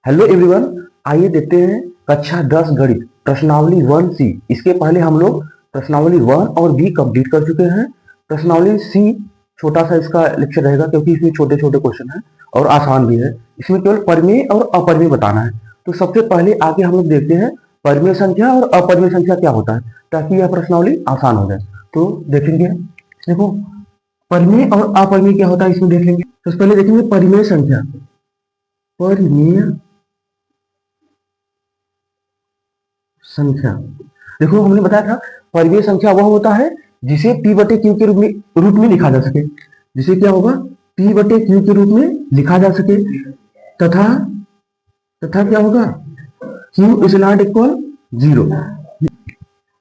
Hello everyone, आइए देखते हैं कक्षा 10 गणित प्रश्नावली 1C। इसके पहले हम लोग प्रश्नावली 1 और बी कंप्लीट कर चुके हैं। प्रश्नावली सी छोटा सा इसका लेक्चर रहेगा क्योंकि इसमें छोटे छोटे क्वेश्चन हैं और आसान भी है। इसमें केवल परिमेय और अपरिमेय बताना है। तो सबसे पहले आगे हम लोग देखते हैं परिमेय संख्या और अपरिमेय संख्या क्या होता है, ताकि यह प्रश्नावली आसान हो जाए। तो देखेंगे, देखो परिमेय और अपरिमेय क्या होता है इसमें देख लेंगे। तो पहले देखेंगे परिमेय संख्या। परिमेय संख्या, देखो हमने बताया था परिमेय संख्या वह होता है जिसे p बटे क्यू के रूप में लिखा जा सके। जिसे क्या होगा, p बटे क्यू के रूप में लिखा जा सके तथा क्या होगा, q इज नॉट इक्वल 0।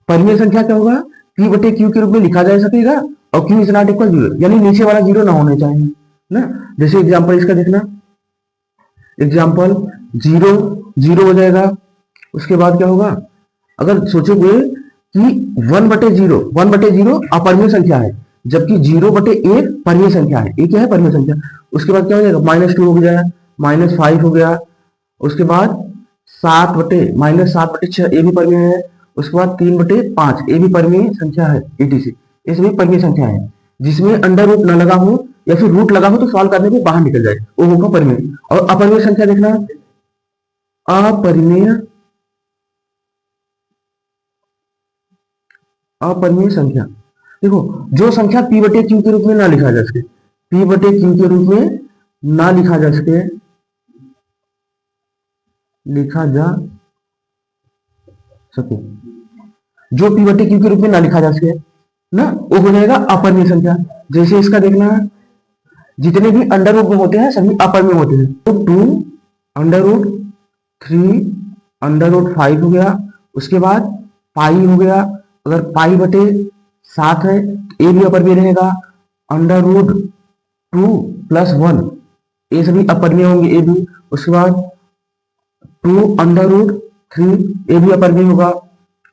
परिमेय संख्या क्या होगा, p बटे क्यू के रूप में लिखा जा सकेगा और q इज नॉट इक्वल 0, यानी नीचे वाला 0 ना होना चाहिए ना। जैसे एग्जांपल इसका देखना, एग्जांपल 0 0 हो जाएगा। उसके बाद क्या होगा, अगर सोचोगे कि 1/0 अपरिमेय संख्या है, जबकि 0/1 परिमेय संख्या है। ये क्या है, परिमेय संख्या। उसके बाद क्या हो जाएगा, -2 हो गया, -5 हो गया। उसके बाद -7/6 ये भी परिमेय है। उसके बाद 3/5 ये भी परिमेय संख्या है, etc। ये सभी परिमेय संख्या है जिसमें अंडर रूट न लगा हो या फिर रूट लगा हो तो सॉल्व करने में बाहर निकल जाए, वो होगा परिमेय। और अपरिमेय संख्या देखना, अपरिमेय संख्या, देखो जो संख्या p बटे क्यू के रूप में ना लिखा जा सके, p बटे क्यू के रूप में ना लिखा जा सके, जो p बटे क्यू के रूप में ना लिखा जा सके ना, वो हो जाएगा अपरिमेय संख्या। जैसे इसका देखना, जितने भी अंडर रूट में होते हैं सभी अपरिमेय होते हैं। तो 2 √3 √5 हो गया। उसके बाद पाई हो गया, अगर पाई बटे 7 है ए भी अपरिमेय रहेगा। √2 + 1 ये सभी अपरिमेय होंगे, ए भी। उसके बाद 2 √3 ये भी अपरिमेय होगा।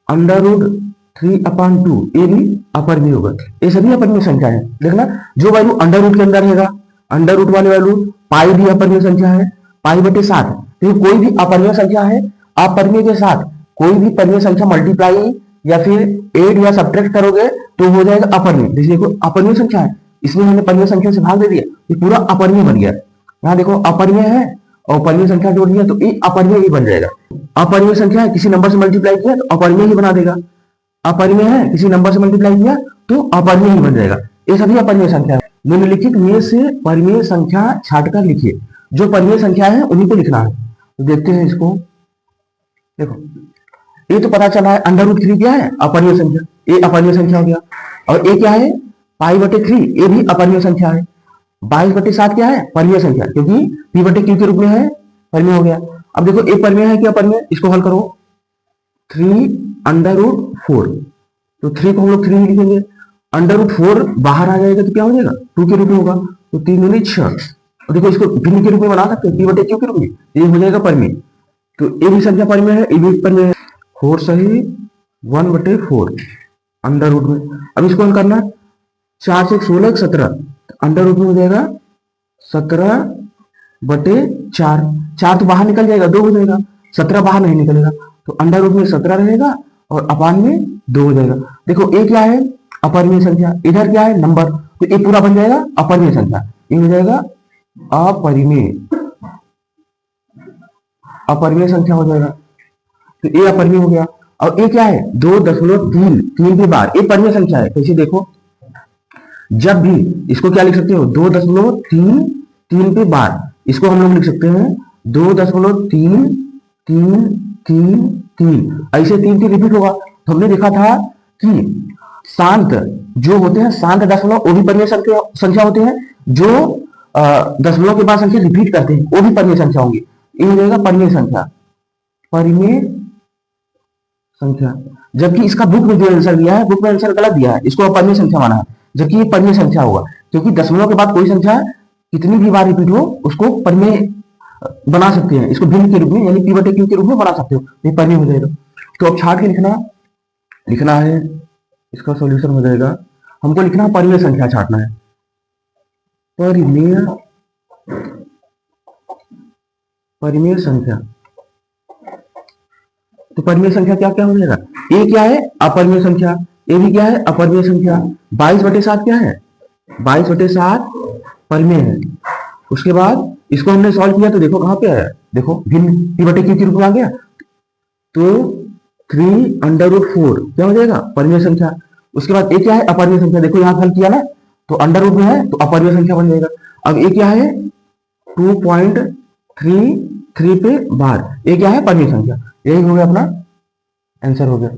√3/2 ये भी अपरिमेय होगा। ये सभी अपरिमेय संख्या है। देखना, जो वैल्यू अंडर रूट के अंदर रहेगा, अंडर रूट वाले वैल्यू, पाई भी अपरिमेय संख्या है, पाई बटे 7। तो कोई भी अपरिमेय संख्या है, अपरिमेय के साथ कोई भी परिमेय संख्या मल्टीप्लाई या फिर एड या सब्ट्रैक्ट करोगे तो हो जाएगा अपरिमेय। जैसे देखो अपरिमेय संख्या है, इसमें हमने परिमेय संख्या से भाग दे दिया, ये पूरा अपरिमेय बन गया। यहाँ देखो अपरिमेय है और परिमेय संख्या जोड़ दिया तो ये अपरिमेय ही बन जाएगा। अपरिमेय संख्या है, किसी नंबर से मल्टीप्लाई किया तो अपरिमेय ही बना देगा। अपरिमेय है, किसी नंबर से मल्टीप्लाई किया तो अपरिमेय ही बन जाएगा। ये सभी अपरिमेय संख्या है। निम्नलिखित में से परिमेय संख्या छांटकर लिखिए। जो परिमेय संख्या है उन्हीं को लिखना है। तो देखते हैं इसको। देखो ये तो पता चला है √3 क्या है, अपरिमेय संख्या, ये अपरिमेय संख्या हो गया। और ये क्या है, π/3 ये भी अपरिमेय संख्या है। 22/7 क्या है, परिमेय संख्या, क्योंकि p बटे q के रूप में है, परिमेय हो गया। अब देखो ये परिमेय है कि अपरिमेय, इसको हल करो। 3√4, तो 3 को हम लोग 3 लिखेंगे। √4 बाहर आ जाएगा तो क्या हो जाएगा, 2 के रूप में होगा। तो 3 दूनी 6। और देखो इसको भिन्न के रूप में बना सकते हो, p बटे q के रूप में, ये हो जाएगा परिमेय। तो ये भी संख्या परिमेय है, ये भी परिमेय है। 4 सही 1/4 अंडर रूट में। अब इसको हल करना, 4 से 16 17, अंडर रूट में हो जाएगा 17/4। 4 तो बाहर निकल जाएगा, 2 हो जाएगा। 17 बाहर नहीं निकलेगा, तो अंडर रूट में 17 रहेगा और अपान में 2 हो जाएगा। देखो ये क्या है, अपरिमेय संख्या, इधर क्या है, नंबर, तो ये पूरा बन जाएगा अपरिमेय संख्या। ये हो जाएगा अपरिमेय संख्या हो जाएगा। तो ये अपरिमेय हो गया। और ये क्या है, 2.3 3 के बाद, ये परिमेय संख्या है। कैसे देखो, जब भी इसको क्या लिख सकते हो, 2.3 3 के बाद, इसको हम लोग लिख सकते हैं 2.3 3 3 3। ऐसे 3 रिपीट होगा। तो हमने देखा था कि शांत जो होते हैं, शांत दशमलव, वो भी परिमेय संख्या होते हैं। जो दशमलव के बाद संख्या रिपीट करते हैं वो भी परिमेय संख्या होंगी। ये हो जाएगा परिमेय संख्या, परिमेय संख्या। जबकि इसका बुक में जो आंसर दिया है, बुक में आंसर गलत दिया है, इसको अपरिमेय संख्या माना है, जबकि ये परिमेय संख्या होगा। क्योंकि दशमलव के बाद कोई संख्या कितनी भी बार रिपीट हो उसको परिमेय बना सकते हैं, इसको भिन्न के रूप में, यानी p बटे q के रूप में बना सकते हो, ये परिमेय हो जाएगा। तो अब छाट के लिखना है, इसका सॉल्यूशन हो जाएगा। हमको लिखना है परिमेय संख्या छाटना है, परिमेय परिमेय संख्या। तो परिमेय संख्या क्या क्या हो जाएगा? ए क्या है? अपरिमेय संख्या। ए भी क्या है? अपरिमेय संख्या। 22/7 क्या है? 22/7 परिमेय है। उसके बाद इसको हमने सॉल्व किया तो देखो कहां पे आया, देखो भिन्न p/q के रूप में आ गया। तो 3√4 क्या हो जाएगा? परिमेय संख्या। उसके बाद ए क्या है? अपरिमेय संख्या। देखो यहां हल किया ना, तो अंडर रूट में है तो अपरिमेय संख्या बन जाएगा। अब ए क्या है? 2.33 पे बार, ये क्या है? परिमेय संख्या। यही हो गया अपना आंसर हो गया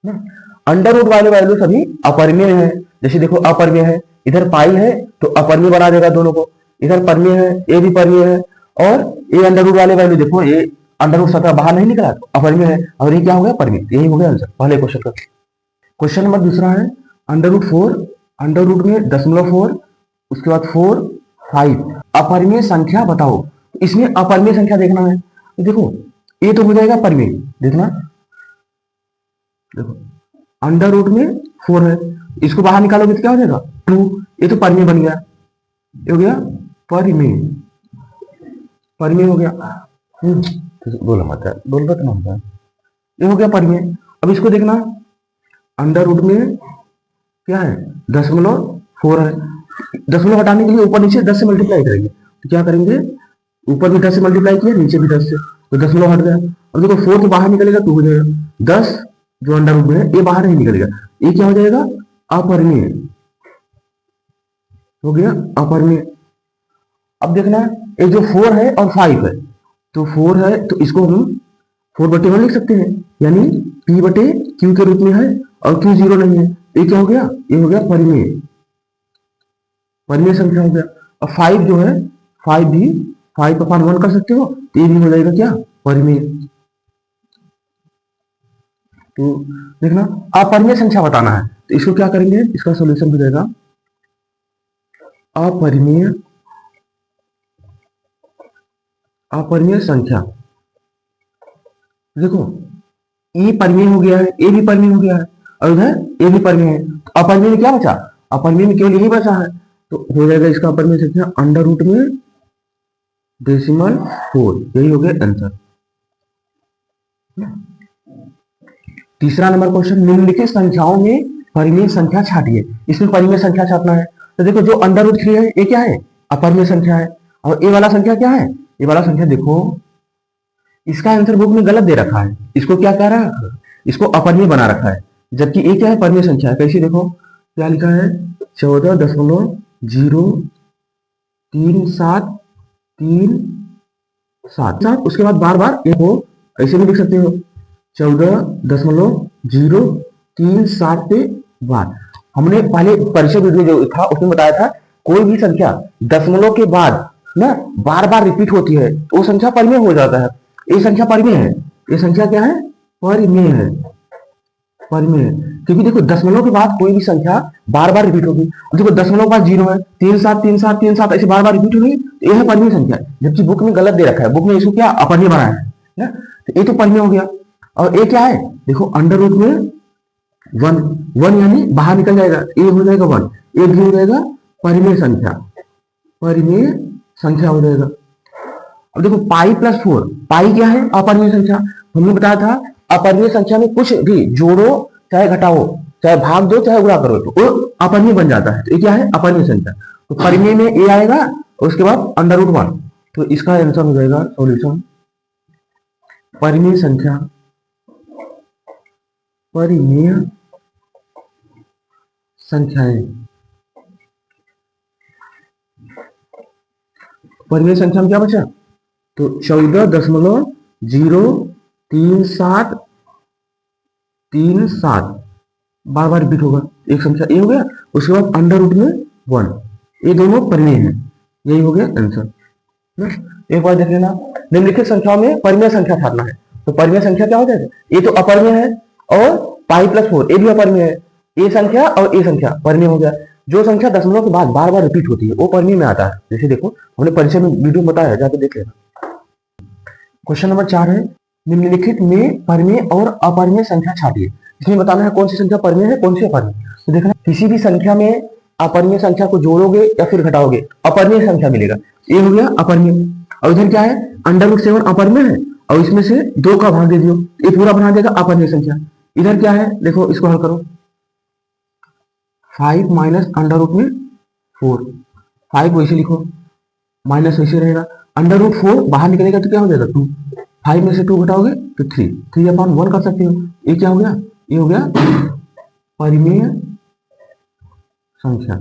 ना। अंडर रूट वाले वैल्यू सभी अपरिमेय है। जैसे देखो अपरिमेय है, इधर पाई है तो अपरिमेय बना देगा दोनों को, इधर परिमेय है, ए भी परिमेय है। और ये अंडर रूट वाले वैल्यू देखो, ये अंडर रूट 17 बाहर नहीं निकला तो अपरिमेय है, और ये क्या हो गया? परिमेय। यही हो गया आंसर पहले क्वेश्चन का। क्वेश्चन नंबर दूसरा है √4, अंडर रूट में 0.4, उसके बाद 4, 5, अपरिमेय संख्या बताओ। इसमें अपरिमेय संख्या देखना है तो देखो ये तो हो जाएगा परिमेय। देखना, देखो अंडर रूट में 4 है, इसको बाहर निकालोगे तो क्या हो जाएगा? 2। ये तो परिमेय बन गया, ये हो गया परिमेय। परिमेय हो गया। बोला मत यार, बोल रहा था ना, ये हो गया परिमेय। अब इसको देखना, अंडर रूट में क्या है? 0.4 है। 0 हटाने के लिए ऊपर नीचे 10 से मल्टीप्लाई करेंगे, तो क्या करेंगे? ऊपर भी 10 से मल्टीप्लाई किया, नीचे भी 10 से, तो 0 हट गया। अब देखो 4 तो बाहर निकलेगा तो हो जाएगा 10, जो अंडर रूट में है ये बाहर नहीं निकलेगा, ये क्या हो जाएगा? अपरिमेय हो गया, अपरिमेय। अब देखना, ये जो 4 है और 5 है, तो 4 है तो इसको हम 4/1 लिख सकते हैं, यानी p/q के रूप में है, और q 0 नहीं है, ये क्या हो गया? ये हो गया परिमेय, परिमेय संख्या हो गया। और 5 जो है, 5 भी 5/1 कर सकते हो, तो ये भी हो जाएगा क्या? परिमेय। तो देखना, अपरिमेय संख्या बताना है तो इसको क्या करेंगे? इसका सॉल्यूशन हो जाएगा अपरिमेय संख्या। देखो ई परिमेय हो गया है, ए भी परिमेय हो गया है, और उधर ए भी परिमेय है, तो अपरिमेय में क्या बचा? अपरिमेय में केवल यही बचा है, तो हो जाएगा इसका अपरिमेय संख्या अंडर रूट में 0.4। यही हो गया आंसर। तीसरा नंबर क्वेश्चन, निम्नलिखित संख्याओं में परिमेय संख्या छाटिए। इसमें परिमेय संख्या छाटना है तो देखो जो अंडर रूट 3 है ये क्या है? अपरिमेय संख्या है। और ये वाला संख्या क्या है? ये वाला संख्या देखो इसका आंसर बुक में गलत दे रखा है, इसको क्या कह रहा है? इसको अपरिमेय बना रखा है, जबकि ये क्या है? परिमेय संख्या है। कैसे देखो क्या लिखा है? 14.03737, उसके बाद बार बार ये हो, ऐसे भी लिख सकते हो 14.037 पे बार। हमने पहले परिचय वीडियो जो था उसमें बताया था, कोई भी संख्या दशमलव के बाद ना बार बार रिपीट होती है तो वो संख्या परिमेय हो जाता है। ये संख्या परिमेय है, ये संख्या क्या है? परिमेय है, परिमेय है। क्योंकि देखो दशमलव के बाद कोई भी संख्या बार बार रिपीट होगी। देखो दशमलव के बाद 0 है, 373737 ऐसे बार बार रिपीट होगी, तो ये है परिमेय संख्या। जबकि बुक में गलत दे रखा है, बुक में इसको क्या? अपरिमेय बनाया है ना, तो ये तो परिमेय हो गया। और ये क्या है? देखो अंडर रूट में 1 यानी बाहर निकल जाएगा, ये हो जाएगा 1, ये भी हो जाएगा परिमेय संख्या, परिमेय संख्या हो जाएगा। अब देखो π+4, पाई क्या है? अपरिमेय संख्या। हमने बताया था अपरिमेय संख्या में कुछ भी जोड़ो चाहे घटाओ, चाहे भाग दो चाहे गुणा करो, तो वो अपरिमेय बन जाता है। तो ये क्या है? अपरिमेय संख्या। तो परिमेय में ए आएगा और उसके बाद अंडर रूट 1, तो इसका आंसर हो जाएगा सॉल्यूशन परिमेय संख्या, परिमेय संख्याएं। परिमेय संख्या में क्या बचा? तो 14.03737 बार बार रिपीट होगा, एक संख्या ए हो गया, उसके बाद अंडर रूट में 1, ये दोनों परिमेय है। यही हो गया आंसर। एक बार देख लेना, निम्नलिखित संख्याओं में परिमेय संख्या छाटना है। तो परिमेय संख्या क्या हो जाएगा? ये तो अपरिमेय है, और π+4 ये भी अपरिमेय है। ए संख्या और ए संख्या परिमेय हो गया। जो संख्या दशमलव के बाद बार बार रिपीट होती है वो परिमेय में आता है। जैसे देखो हमने परिचय में वीडियो बताया, जाके देख लेना। क्वेश्चन नंबर 4 है, निम्नलिखित में परिमेय और अपरिमेय संख्या छाटिए। इसमें बताना है कौन सी संख्या परिमेय है, कौन सी अपरिमेय। तो देखना, किसी भी संख्या में अपरिमेय संख्या को जोड़ोगे या फिर घटाओगे अपरिमेय संख्या मिलेगा, ये हो गया अपरिमेय। और इधर क्या है, अंडर रूट 7 अपर में है और इसमें से 2 का भाग दे दियो, ये पूरा बना देगा अपर में संख्या। इधर क्या है, देखो इसको हल करो, 5 माइनस अंडर रूट में 4, 5 वैसे लिखो, माइनस वैसे रहेगा, अंडर रूट 4 बाहर निकलेगा तो क्या हो जाएगा 2, 5 में से 2 घटाओगे तो 3, 3/1 कर सकते हो। ये क्या हो गया, ये हो गया परिमेय संख्या,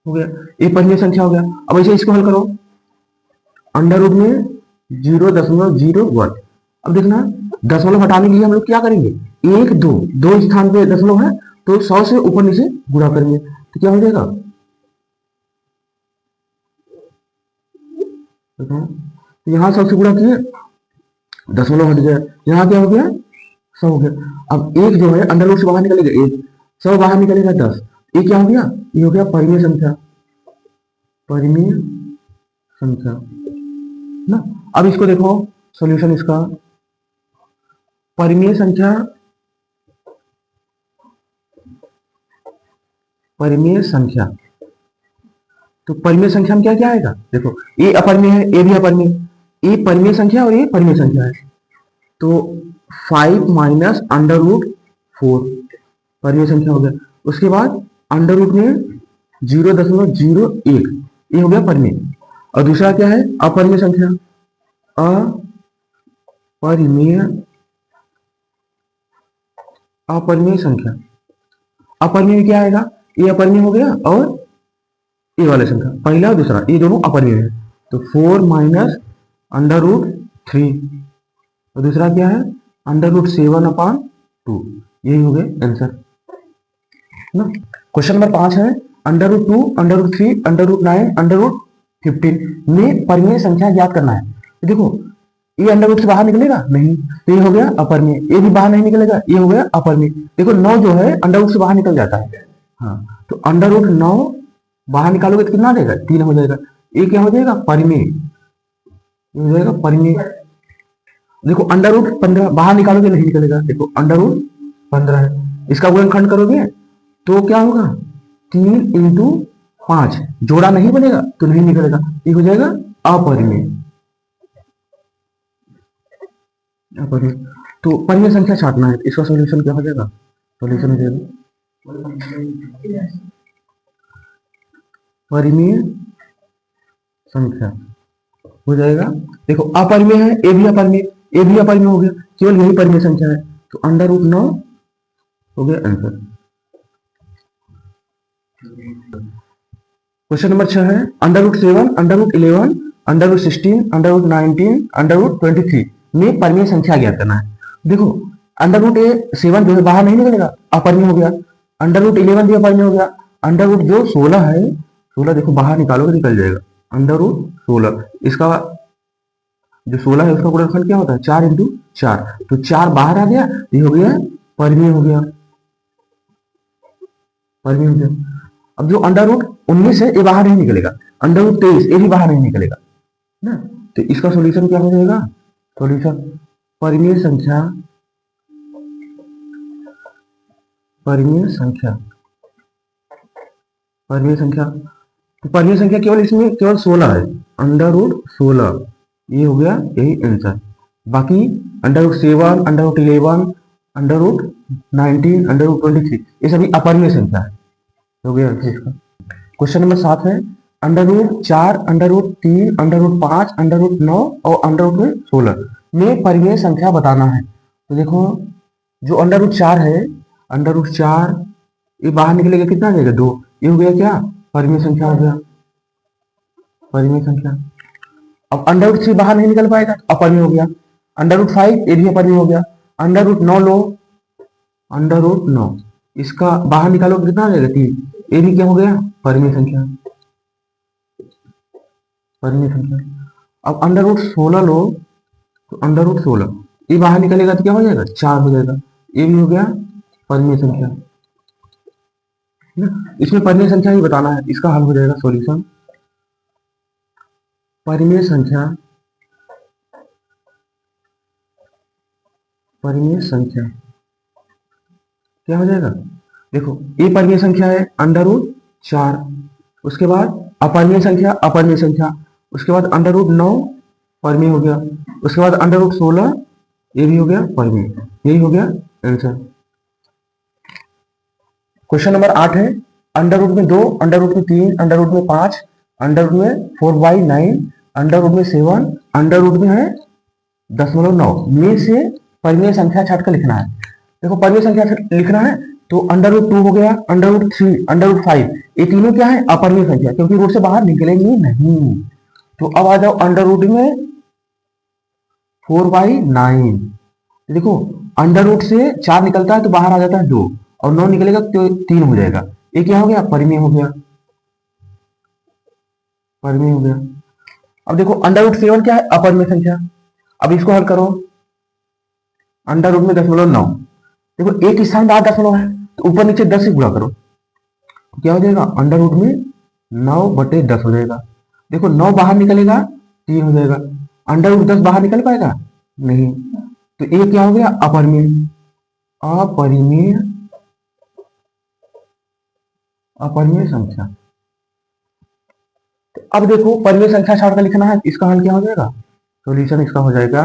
हो गया ये परिमेय संख्या हो गया। अब ऐसे इसको हल करो, अंडर रूट में 0.01। अब देखना दशमलव हटाने के लिए हम लोग क्या करेंगे, 1 2 दो स्थान पे दशमलव है तो 100 से ऊपर नीचे गुणा करेंगे तो क्या हो जाएगा, तो यहाँ 100 से गुणा किए दशमलव हट गया, यहाँ क्या हो गया 100 हो गया। अब एक जो है अंडर रूट से बाहर निकलेगा 1, 100 बाहर निकलेगा 10, ये क्या हो गया, ये हो गया परिमेय संख्या, परिमेय संख्या ना। अब इसको देखो सॉल्यूशन इसका, परिमेय संख्या, परिमेय संख्या, तो परिमेय संख्या में क्या क्या आएगा, देखो ये अपरिमेय है, ये भी अपरिमेय, ये परिमेय संख्या और ये परिमेय संख्या है, तो 5 माइनस अंडर रूट 4 परिमेय संख्या हो गया। उसके बाद अंडर रूट में 0.01 ये हो गया परिमेय, और दूसरा क्या है अपरिमेय संख्या, अपरिमेय, अपरिमेय संख्या, अपरिमेय में क्या आएगा, ये अपरिमेय हो गया और ये वाले संख्या पहला और दूसरा ये दोनों अपरिमेय है, तो 4 माइनस अंडर रूट 3 और दूसरा क्या है अंडर रूट 7/2, यही हो गए आंसर ना। क्वेश्चन नंबर 5 है under root 2, under root 3, under root 9, under root 15 में परिमेय संख्या ज्ञात करना है। तो देखो ये अंडर रूट से बाहर निकलेगा नहीं, तो ये हो गया अपरिमेय, ये भी बाहर नहीं निकलेगा, ये हो गया अपरिमेय। देखो 9 जो है अंडर रूट से बाहर निकल जाता है, हाँ तो अंडर रूट 9 बाहर निकालोगे तो कितना आ जाएगा 3 हो जाएगा, ये क्या हो जाएगा परिमेय, हो जाएगा परिमेय। देखो अंडर रूट 15 बाहर निकालोगे नहीं निकलेगा, देखो अंडर रूट 15 है, इसका गुणनखंड करोगे तो क्या होगा 3 इंटू 5, जोड़ा नहीं बनेगा तो नहीं निकलेगा, ये हो जाएगा अपरिमेय, अपरिमेय। तो परिमेय संख्या छाटना है, इसका सॉल्यूशन क्या हो जाएगा, सॉल्यूशन हो जाएगा परिमेय संख्या हो जाएगा। देखो अपरिमेय है, ए भी अपरिमेय, ए भी अपरिमेय हो गया, केवल यही परिमेय संख्या है, तो अंडर रूट 9 हो गया आंसर। क्वेश्चन नंबर 6 है under root 7, under root 11, under root 16, under root 19, under root 23 में परिमेय संख्या ज्ञात करना है। देखो अंडर रूट 7 जो है बाहर नहीं निकलेगा, अपरिमेय हो गया, अंडर रूट 11 भी अपरिमेय हो गया, अंडर रूट जो 16 है, 16 देखो बाहर निकालोगे निकल जाएगा, अंडर रूट 16, इसका जो 16 है उसका गुणनखंड क्या होता है 4 इंटू 4, तो 4 बाहर आ गया, ये हो गया परिमेय हो गया, परिमेय हो गया। अब जो अंडर रूट 19 है ये बाहर नहीं निकलेगा, अंडर रूट 23 ये भी बाहर नहीं निकलेगा ना, तो इसका सॉल्यूशन क्या हो जाएगा, सॉल्यूशन परिमेय संख्या, परिमेय संख्या, परिमेय संख्या, तो परिमेय संख्या केवल इसमें केवल 16 है, अंडर रूट 16 ये हो गया यही आंसर। बाकी under root 7, under root 11, under root 19, under root 23 ये सभी अपरिमेय संख्या है, हो गया इसका। क्वेश्चन नंबर 7 है under root 4, under root 3, under root 5, under root 9 और अंडर रूट 16 में परिमेय संख्या बताना है। तो देखो जो अंडर रूट 4 है, अंडर रूट 4 ये बाहर निकलेगा कितना आ जाएगा 2, ये हो गया क्या परिमेय संख्या हो गया, परिमेय संख्या। अब अंडर रूट 3 बाहर नहीं निकल पाएगा तो अपरिमेय हो गया, अंडर रूट 5 ये भी अपरिमेय हो गया, अंडर रूट 9 लो, अंडर रूट 9 इसका बाहर निकालो कितना आ जाएगा 3, ये भी क्या हो गया परिमेय संख्या, परिमेय संख्या। अब अंडर रूट 16 लो, तो अंडर रूट 16 ये बाहर निकलेगा तो क्या हो जाएगा 4 हो जाएगा, ये भी हो गया परिमेय संख्या। इसमें परिमेय संख्या ही बताना है, इसका हल हो जाएगा सॉल्यूशन परिमेय संख्या, परिमेय संख्या क्या हो जाएगा, देखो ये परिमेय संख्या है अंडर रूट 4, उसके बाद अपरिमेय संख्या, अपरिमेय संख्या, उसके बाद अंडर रूट 9 परिमेय हो गया। उसके बाद अंडर रूट 16 ये भी हो गया परिमेय। यही हो गया आंसर। क्वेश्चन नंबर 8 है अंडर रूट में 2, अंडर रूट में 3, अंडर रूट में 5, अंडर रूट में 4/9, अंडर रूट में 7, अंडर रूट में है 0.9 में से परिमेय संख्या छाट कर लिखना है। देखो परिमेय संख्या लिखना है तो अंडर रूट 2 हो गया, अंडर रूट 3, अंडर रूट 5, ये तीनों क्या है अपरिमेय संख्या, क्योंकि रूट से बाहर निकलेंगे नहीं। तो अब आ जाओ अंडर रूट में 4/9। देखो अंडर रूट से 4 निकलता है तो बाहर आ जाता है 2 और 9 निकलेगा तो 3 हो जाएगा। ये क्या हो गया परिमेय हो गया, परिमेय हो गया। अब देखो अंडर रूट 7 क्या है अपरिमेय संख्या। अब इसको हल करो, अंडर रूट में 0.9, देखो एक स्थान बाद 0 है तो ऊपर नीचे 10 से गुणा करो तो क्या हो जाएगा अंडर रूट में 9/10 हो जाएगा। देखो 9 बाहर निकलेगा 3 हो जाएगा, अंडर रूट 10 बाहर निकल पाएगा नहीं, तो ये क्या हो गया अपरिमेय, अपरिमेय, अपरिमेय संख्या। तो अब देखो परिमेय संख्या छाड़कर लिखना है, इसका हल क्या हो जाएगा, सॉल्यूशन इसका हो जाएगा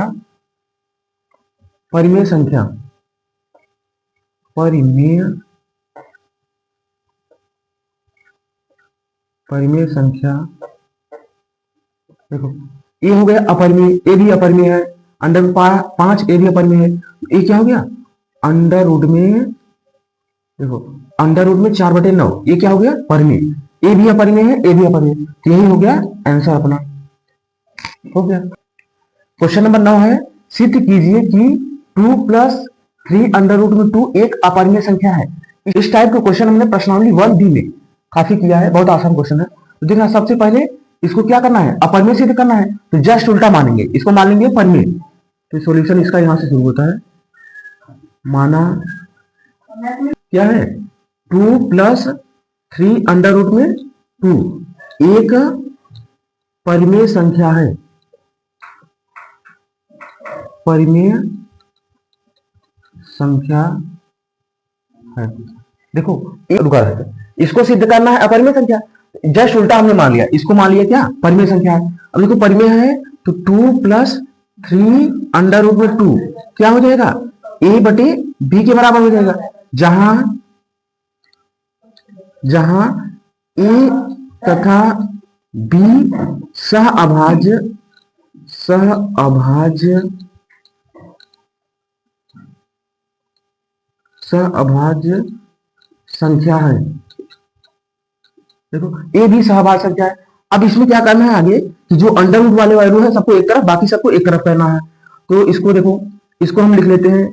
परिमेय संख्या, परिमेय, परिमेय संख्या। देखो ये हो गया अपरिमेय, ये भी अपरिमेय है, अंडर रूट 5 ये भी अपरिमेय है, ये क्या हो गया अंडर रूट में, देखो अंडर रूट में 4/9 ये क्या हो गया परिमेय, ये भी अपरिमेय है, ये भी अपरिमेय, तो यही हो गया आंसर अपना, हो गया। क्वेश्चन नंबर 9 है सिद्ध कीजिए कि 2 + 3 अंडर रूट में 2 एक अपरिमेय संख्या है। इस टाइप का क्वेश्चन हमने प्रश्नावली 1B में काफी किया है, बहुत आसान क्वेश्चन है। तो देखना सबसे पहले इसको क्या करना है अपरिमेय सिद्ध करना है, तो जस्ट उल्टा मानेंगे, इसको मान लेंगे परिमेय। तो सॉल्यूशन इसका यहां से शुरू होता है, माना क्या है 2 + 3 अंडर रूट में 2 एक परिमेय संख्या है, परिमेय संख्या है। देखो एक रुका है, इसको सिद्ध करना है अपरिमेय संख्या, जस्ट उल्टा हमने मान लिया, इसको मान लिया क्या परिमेय संख्या है। अब देखो परिमेय है तो 2 + 3 अंडर रूट में 2 क्या हो जाएगा a/b के बराबर हो जाएगा, जहां जहां a तथा b सहअभाज्य संख्या है। देखो ए भी सहभाज्य संख्या है। अब इसमें क्या करना है आगे कि जो अंडर रूट वाले वैल्यू है सबको एक तरफ, बाकी सबको एक तरफ करना है। तो इसको देखो, इसको हम लिख लेते हैं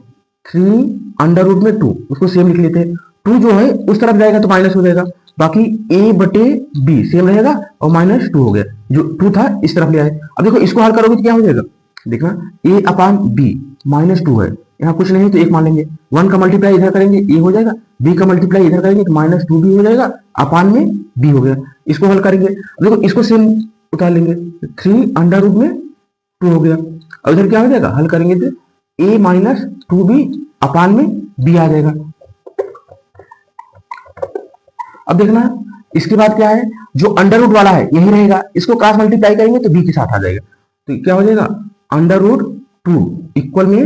3 अंडर रूट में 2, उसको सेम लिख लेते हैं। 2 जो है उस तरफ जाएगा तो माइनस हो जाएगा, बाकी a/b सेम रहेगा और -2 हो गया, जो 2 था इस तरफ ले आए। अब देखो इसको हल करोगे तो क्या हो जाएगा, देखना a/b -2 है, यहाँ कुछ नहीं तो एक मान लेंगे, 1 का मल्टीप्लाई इधर करेंगे ए हो जाएगा, b का मल्टीप्लाई इधर करेंगे तो -2b हो जाएगा, अपान में b हो गया। इसको हल करेंगे, देखो इसको सेम उतार लेंगे, 3 अंडर रूट में 2 हो गया, और इधर क्या हो जाएगा हल करेंगे तो a - 2b अपान में b आ जाएगा। अब देखना इसके बाद क्या है, जो अंडर रूट वाला है यही रहेगा, इसको क्रॉस मल्टीप्लाई करेंगे तो b के साथ आ जाएगा, तो क्या हो जाएगा अंडर रूट 2 इक्वल में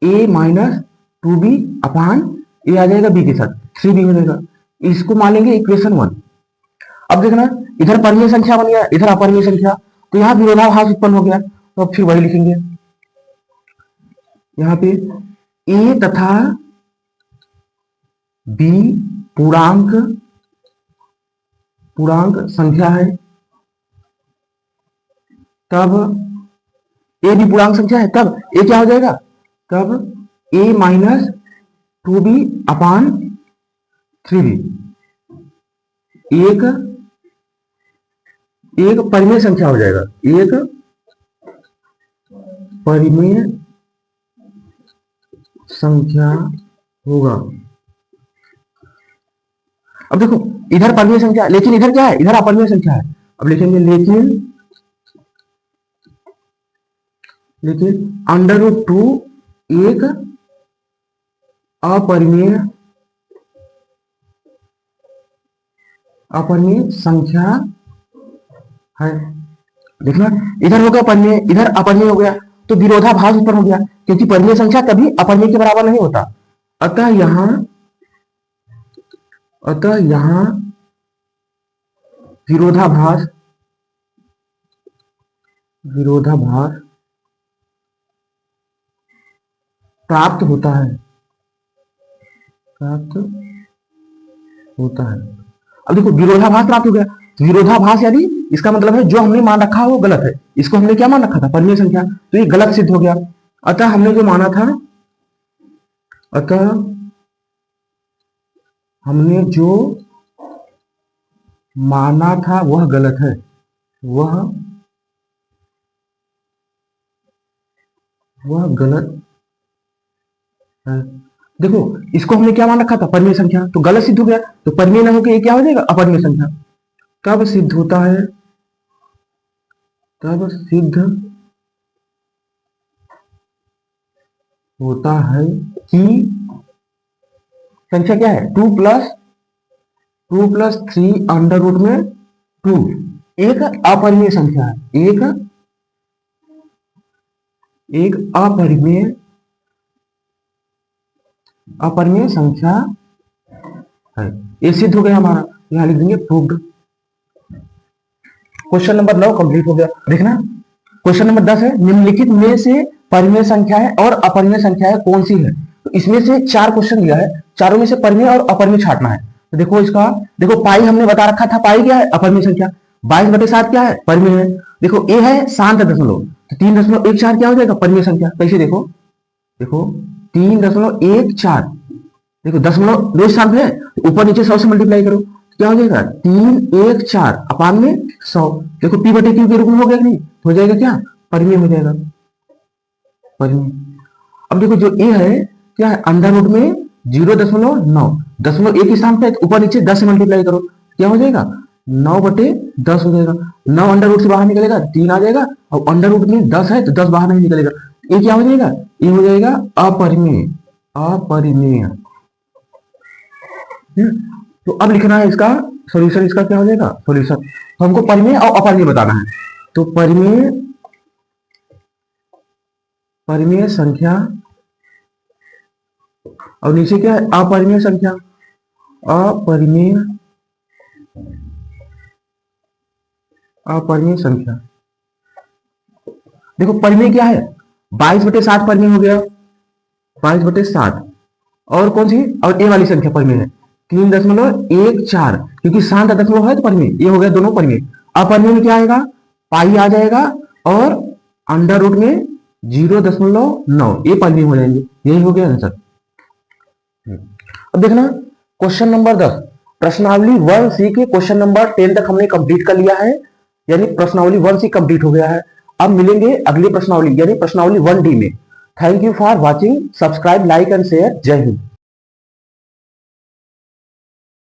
a - 2b अपान ए आ जाएगा b के साथ 3b हो जाएगा। इसको मान लेंगे इक्वेशन 1। अब देखना इधर परिमेय संख्या बन गया, इधर अपरिमेय संख्या, तो यहाँ विरोधाभास उत्पन्न हो गया, तो अब फिर वही लिखेंगे, यहाँ पे a तथा b पूर्णांक संख्या है, तब a भी पूर्णांक संख्या है, तब a क्या हो जाएगा, तब a - 2b अपान 3b एक परिमेय संख्या हो जाएगा, एक परिमेय संख्या होगा। अब देखो इधर परिमेय संख्या, लेकिन इधर क्या है, इधर अपरिमेय संख्या है। अब लिखेंगे लेकिन अंडर रूट 2 एक अपरिमेय संख्या है। देखना, इधर हो गया परिमेय, इधर अपरिमेय हो गया, तो विरोधाभास उत्पन्न हो गया, क्योंकि परिमेय संख्या कभी अपरिमेय के बराबर नहीं होता। अतः यहां विरोधाभास प्राप्त होता है। अब देखो, विरोधाभास प्राप्त हो गया, तो विरोधाभास यानी इसका मतलब है जो हमने मान रखा है वो गलत है। इसको हमने क्या मान रखा था? परिमेय संख्या, तो ये गलत सिद्ध हो गया। अतः हमने जो माना था, वह गलत है, वह गलत है। देखो, इसको हमने क्या मान रखा था? परिमेय संख्या, तो गलत सिद्ध हो गया, तो परिमेय ना होकर ये क्या हो जाएगा? अपरिमेय संख्या। तब सिद्ध होता है कि संख्या क्या है? 2 प्लस 3 अंडर रूट में 2 एक अपरिमेय संख्या है, एक अपरिमेय संख्या है। ये सिद्ध हो गया हमारा, यहां लिख देंगे प्रूव्ड। क्वेश्चन नंबर 9 कंप्लीट हो गया। देखना, क्वेश्चन नंबर 10 है, निम्नलिखित में से परिमेय संख्या है और अपरिमेय संख्या है कौन सी है? तो इसमें से 4 क्वेश्चन दिया है, चारों में से परिमेय और अपरिमेय छांटना है। तो देखो, देखो पाई हमने बता रखा था, पाई क्या है? अपरिमेय संख्या। 22/7 क्या है? परिमेय है। देखो ए है शांत दशमलव, तो 3.14 क्या हो जाएगा? परिमेय संख्या। कैसे? देखो 3.14, देखो दशमलव दो शांत है, तो ऊपर नीचे 100 से मल्टीप्लाई करो, क्या हो जाएगा? 314 अपान में 100। देखो P/Q के रूप में हो गया कि नहीं? हो जाएगा क्या? परिमेय हो जाएगा, परिमेय। अब देखो, जो ए है क्या है? अंडर रूट में 0.9, दशमलव एक स्थान पे, ऊपर नीचे 10 से मल्टीप्लाई करो, क्या हो जाएगा? 9/10 हो जाएगा। 9 अंडर रूट से बाहर निकलेगा, 3 आ जाएगा, और अंडर रूट में 10 है तो 10 बाहर नहीं निकलेगा, ये क्या हो जाएगा? ये हो जाएगा अपरिमेय। तो अब लिखना है इसका सॉल्यूशन, इसका क्या हो जाएगा? सॉल्यूशन। तो हमको परिमेय और अपरिमेय बताना है, तो परिमेय संख्या, और नीचे क्या है? अपरिमेय संख्या। अपरिमेय संख्या। देखो परिमेय क्या है? 22/7 परिमेय हो गया, 22/7। और कौन सी? और ए वाली संख्या परिमेय है 3.14, क्योंकि शांत दशमलव है तो परिमेय, ये हो गया दोनों परिमेय। अपरिमेय में क्या आएगा? पाई आ जाएगा, और अंडर रूट में 0.9, ये परिमेय हो जाएंगे। यही हो गया आंसर। अब देखना, क्वेश्चन नंबर 10, प्रश्नावली 1C के क्वेश्चन नंबर 10 तक हमने कंप्लीट कर लिया है, यानी प्रश्नावली 1C कंप्लीट हो गया है। अब मिलेंगे अगली प्रश्नावली, यानी प्रश्नावली 1D में। Thank you for watching, subscribe, like and share. जय हिंद।